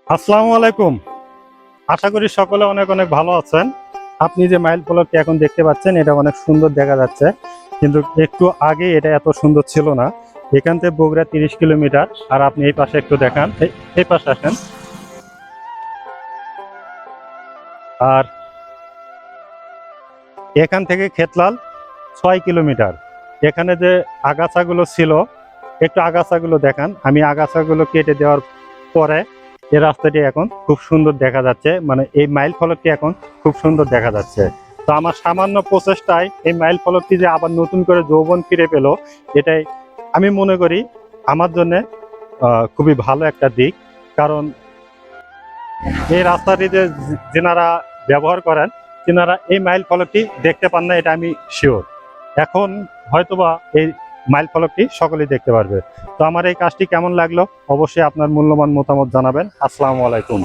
আসসালামু আলাইকুম। আশা করি সকলে অনেক অনেক ভালো আছেন। আপনি যে মাইল ফলকটি এখন দেখতে পাচ্ছেন এটা অনেক সুন্দর দেখা যাচ্ছে, কিন্তু একটু আগে এটা এত সুন্দর ছিল না। এখান থেকে বগুড়া 30 কিলোমিটার। আর আপনি এই পাশে একটু দেখান, এই পাশে আসেন। আর এখান থেকে খেতলাল 6 কিলোমিটার। এখানে যে আগাছাগুলো ছিল, একটু আগাছাগুলো দেখান। আমি আগাছাগুলো কেটে দেওয়ার পরে এই রাস্তাটি এখন খুব সুন্দর দেখা যাচ্ছে, মানে এই মাইল ফলকটি এখন খুব সুন্দর দেখা যাচ্ছে। তো আমার সামান্য প্রচেষ্টায় এই মাইল ফলকটি যে আবার নতুন করে যৌবন ফিরে পেল, এটাই আমি মনে করি আমার জন্য খুবই ভালো একটা দিক। কারণ এই রাস্তাটি যে যেনারা ব্যবহার করেন, তেনারা এই মাইল ফলকটি দেখতে পান না, এটা আমি শিওর। এখন হয়তোবা এই মাইল ফলকটি সকলেই দেখতে পারবে। তো আমার এই কাজটি কেমন লাগলো অবশ্যই আপনার মূল্যবান মতামত জানাবেন। আসসালামু আলাইকুম।